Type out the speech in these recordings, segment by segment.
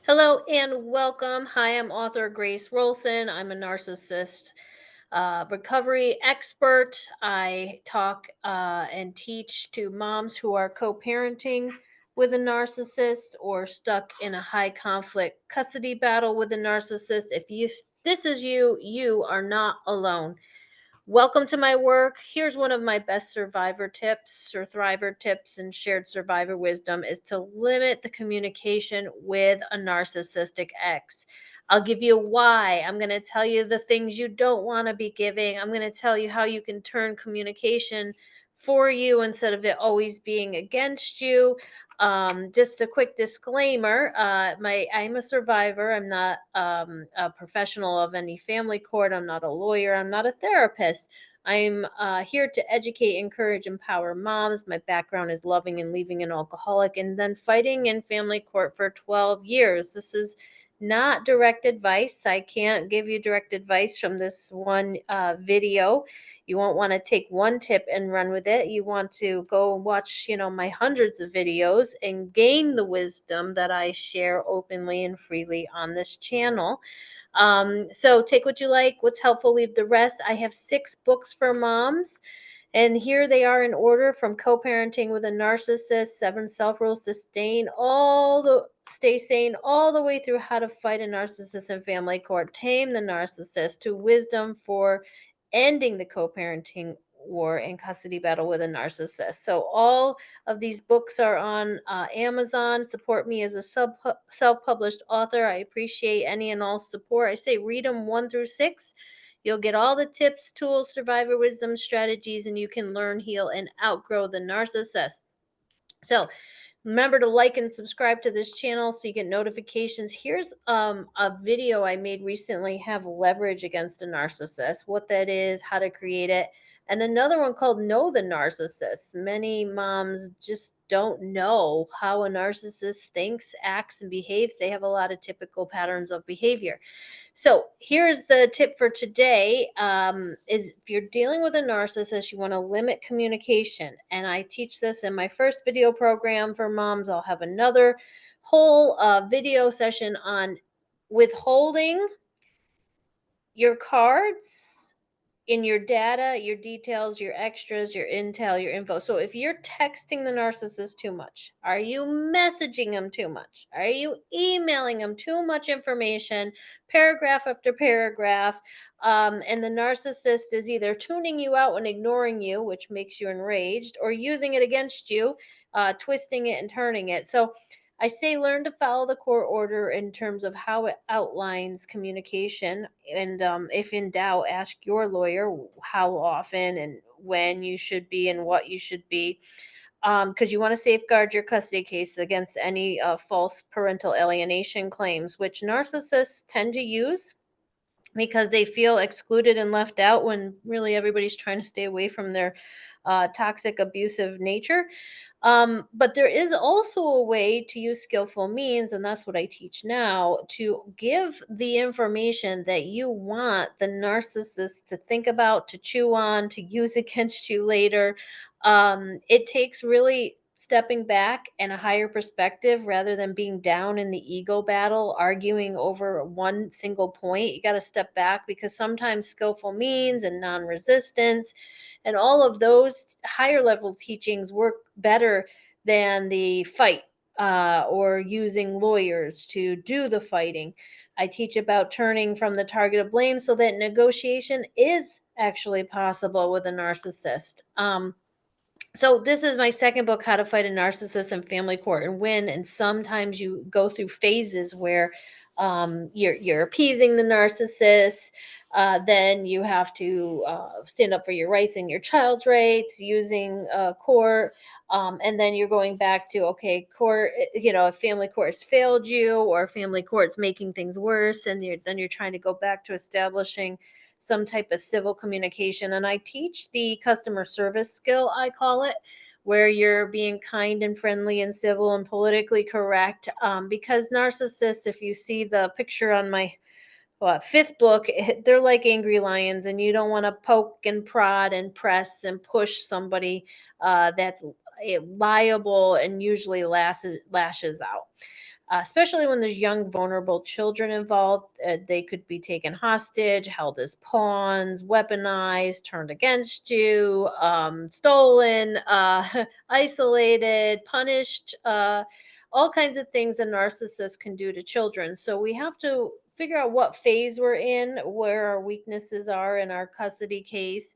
Hello and welcome. Hi, I'm author Grace Rolson. I'm a narcissist recovery expert. I talk and teach to moms who are co parenting with a narcissist or stuck in a high conflict custody battle with a narcissist. This is you, you are not alone. Welcome to my work. Here's one of my best survivor tips or thriver tips and shared survivor wisdom is to limit the communication with a narcissistic ex. I'll give you why. I'm going to tell you the things you don't want to be giving. I'm going to tell you how you can turn communication for you instead of it always being against you. Just a quick disclaimer: I'm a survivor. I'm not a professional of any family court. I'm not a lawyer. I'm not a therapist. I'm here to educate, encourage, empower moms. My background is loving and leaving an alcoholic, and then fighting in family court for 12 years. This is not direct advice. I can't give you direct advice from this one video. You won't want to take one tip and run with it. You want to go and watch, my hundreds of videos and gain the wisdom that I share openly and freely on this channel. So take what you like, what's helpful, leave the rest. I have 6 books for moms. And here they are in order: from co-parenting with a narcissist, 7 self-rules to stay sane, all the way through how to fight a narcissist in family court, tame the narcissist, to wisdom for ending the co-parenting war and custody battle with a narcissist. So all of these books are on Amazon. Support me as a self-published author. I appreciate any and all support. I say read them 1 through 6. You'll get all the tips, tools, survivor wisdom, strategies, and you can learn, heal, and outgrow the narcissist. So remember to like and subscribe to this channel so you get notifications. Here's a video I made recently: have leverage against a narcissist, what that is, how to create it. And another one called Know the Narcissist. Many moms just don't know how a narcissist thinks, acts, and behaves. They have a lot of typical patterns of behavior. So here's the tip for today: is if you're dealing with a narcissist, you want to limit communication. And I teach this in my first video program for moms. I'll have another whole video session on withholding your cards in your data, your details, your extras, your intel, your info. So if you're texting the narcissist too much, are you messaging them too much? Are you emailing them too much information, paragraph after paragraph? And the narcissist is either tuning you out and ignoring you, which makes you enraged, or using it against you, twisting it and turning it. So I say learn to follow the court order in terms of how it outlines communication. And if in doubt, ask your lawyer how often and when you should be and what you should be. Because you want to safeguard your custody case against any false parental alienation claims, which narcissists tend to use because they feel excluded and left out when really everybody's trying to stay away from their toxic, abusive nature. But there is also a way to use skillful means, and that's what I teach now, to give the information that you want the narcissist to think about, to chew on, to use against you later. It takes really stepping back and a higher perspective rather than being down in the ego battle, arguing over one single point. You got to step back because sometimes skillful means and non resistance and all of those higher level teachings work better than the fight or using lawyers to do the fighting. I teach about turning from the target of blame so that negotiation is actually possible with a narcissist. So this is my second book, How to Fight a Narcissist in Family Court and Win. And sometimes you go through phases where you're appeasing the narcissist. Then you have to stand up for your rights and your child's rights using court. And then you're going back to, okay, court, if family court has failed you or family court's making things worse, and then you're trying to go back to establishing some type of civil communication. And I teach the customer service skill, I call it, where you're being kind and friendly and civil and politically correct. Because narcissists, if you see the picture on my fifth book, they're like angry lions, and you don't want to poke and prod and press and push somebody that's liable and usually lashes out. especially when there's young, vulnerable children involved. They could be taken hostage, held as pawns, weaponized, turned against you, stolen, isolated, punished. All kinds of things a narcissist can do to children. So we have to figure out what phase we're in, where our weaknesses are in our custody case.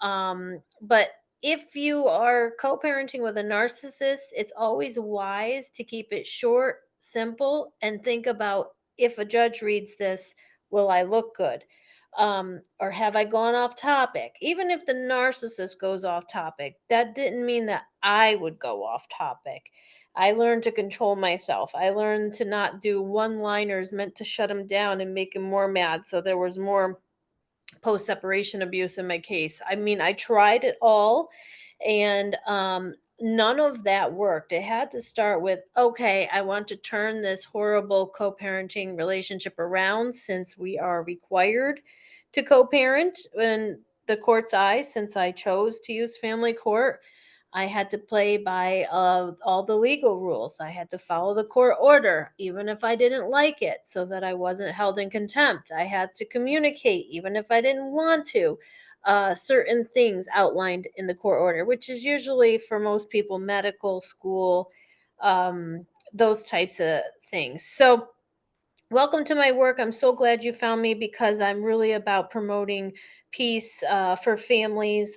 But if you are co-parenting with a narcissist, it's always wise to keep it short, simple, and think about, if a judge reads this, will I look good? Or have I gone off topic? Even if the narcissist goes off topic, that didn't mean that I would go off topic. I learned to control myself. I learned to not do one liners meant to shut him down and make him more mad. So there was more post separation abuse in my case. I mean, I tried it all, and none of that worked. It had to start with, okay, I want to turn this horrible co parenting relationship around, since we are required to co parent in the court's eyes, since I chose to use family court. I had to play by all the legal rules. I had to follow the court order, even if I didn't like it, so that I wasn't held in contempt. I had to communicate, even if I didn't want to, certain things outlined in the court order, which is usually for most people medical, school, those types of things. So, welcome to my work. I'm so glad you found me, because I'm really about promoting peace for families.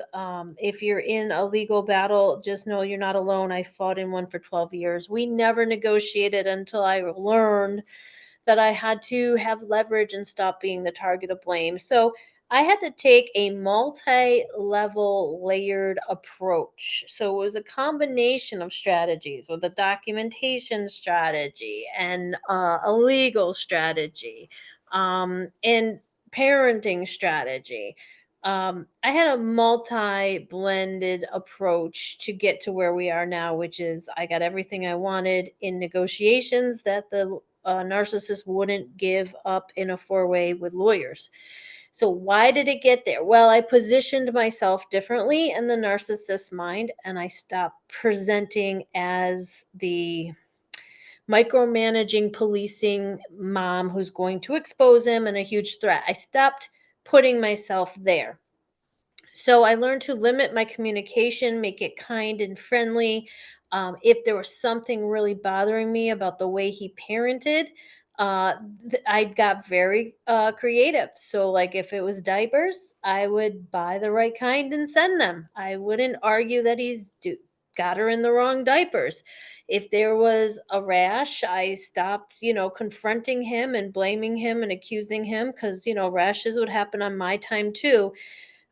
If you're in a legal battle, just know you're not alone. I fought in one for 12 years. We never negotiated until I learned that I had to have leverage and stop being the target of blame. So I had to take a multi level layered approach. So it was a combination of strategies, with a documentation strategy and a legal strategy, and parenting strategy. I had a multi blended approach to get to where we are now, which is I got everything I wanted in negotiations that the narcissist wouldn't give up in a four-way with lawyers. So why did it get there? Well, I positioned myself differently in the narcissist's mind, and I stopped presenting as the micromanaging, policing mom who's going to expose him and a huge threat. I stopped putting myself there. So I learned to limit my communication, make it kind and friendly. If there was something really bothering me about the way he parented, uh, I got very creative. So, like, if it was diapers, I would buy the right kind and send them. I wouldn't argue that got her in the wrong diapers. If there was a rash, I stopped, confronting him and blaming him and accusing him, because, rashes would happen on my time too.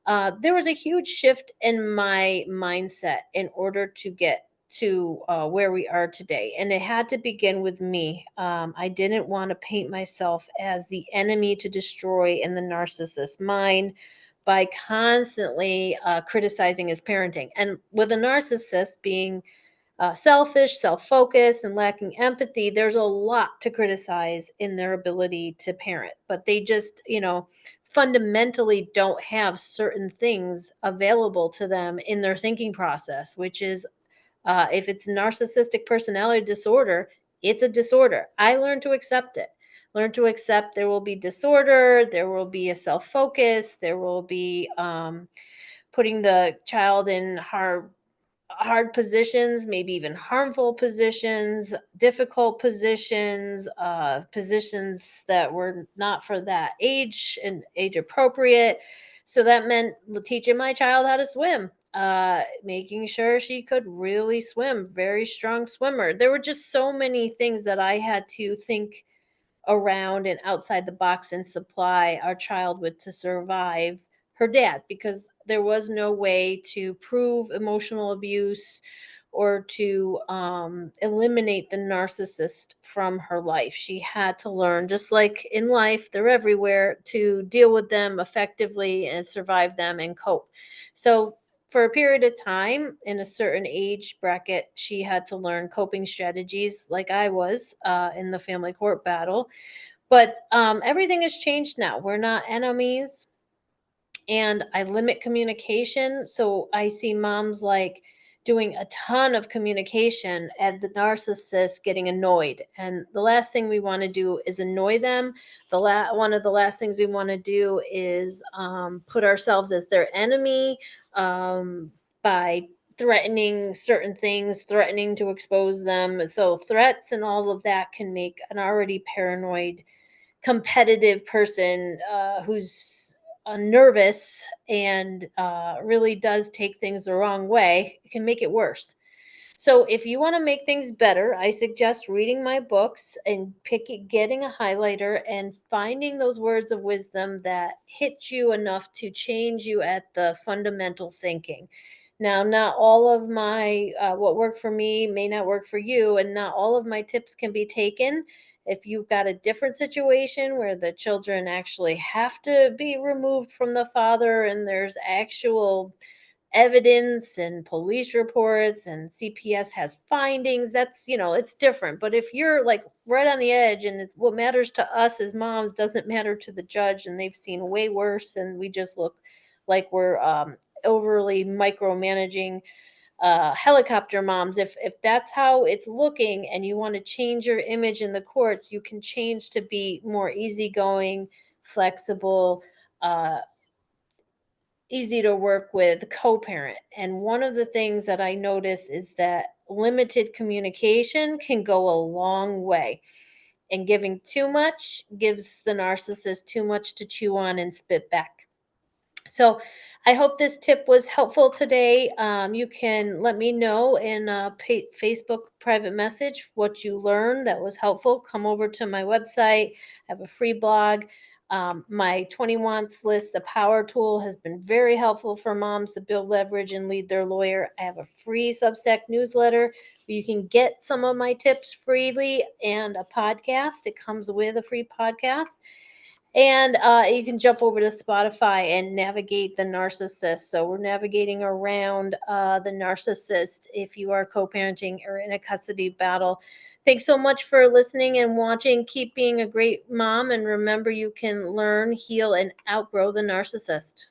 There was a huge shift in my mindset in order to get to where we are today. And it had to begin with me. I didn't want to paint myself as the enemy to destroy in the narcissist's mind by constantly criticizing his parenting. And with a narcissist being selfish, self focused, and lacking empathy, there's a lot to criticize in their ability to parent. But they just, fundamentally don't have certain things available to them in their thinking process, which is if it's narcissistic personality disorder, it's a disorder. I learned to accept it. Learn to accept there will be disorder, there will be a self focus, there will be putting the child in hard positions, maybe even harmful positions, difficult positions, positions that were not for that age and age appropriate. So that meant teaching my child how to swim, making sure she could really swim, very strong swimmer. There were just so many things that I had to think around and outside the box and supply our child with to survive her dad, because there was no way to prove emotional abuse or to eliminate the narcissist from her life. She had to learn, just like in life, they're everywhere, to deal with them effectively and survive them and cope. So, for a period of time in a certain age bracket, she had to learn coping strategies like I was in the family court battle. But everything has changed now. We're not enemies, and I limit communication. So I see moms like doing a ton of communication and the narcissist getting annoyed. And the last thing we want to do is annoy them. One of the last things we want to do is put ourselves as their enemy, by threatening certain things, threatening to expose them. So threats and all of that can make an already paranoid, competitive person, who's nervous and really does take things the wrong way, it can make it worse. So if you want to make things better, I suggest reading my books and getting a highlighter and finding those words of wisdom that hit you enough to change you at the fundamental thinking. Now, not all of my what worked for me may not work for you, and not all of my tips can be taken. If you've got a different situation where the children actually have to be removed from the father and there's actual evidence and police reports and CPS has findings, that's, it's different. But if you're like right on the edge and what matters to us as moms doesn't matter to the judge, and they've seen way worse, and we just look like we're overly micromanaging helicopter moms, if that's how it's looking and you want to change your image in the courts, you can change to be more easygoing, flexible, uh, easy to work with co-parent. And one of the things that I notice is that limited communication can go a long way. And giving too much gives the narcissist too much to chew on and spit back. So I hope this tip was helpful today. You can let me know in a Facebook private message what you learned that was helpful. Come over to my website. I have a free blog. My 20 wants list, the power tool, has been very helpful for moms to build leverage and lead their lawyer. I have a free Substack newsletter where you can get some of my tips freely, and a podcast. It comes with a free podcast. And you can jump over to Spotify and navigate the narcissist. So we're navigating around the narcissist if you are co-parenting or in a custody battle. Thanks so much for listening and watching. Keep being a great mom. And remember, you can learn, heal, and outgrow the narcissist.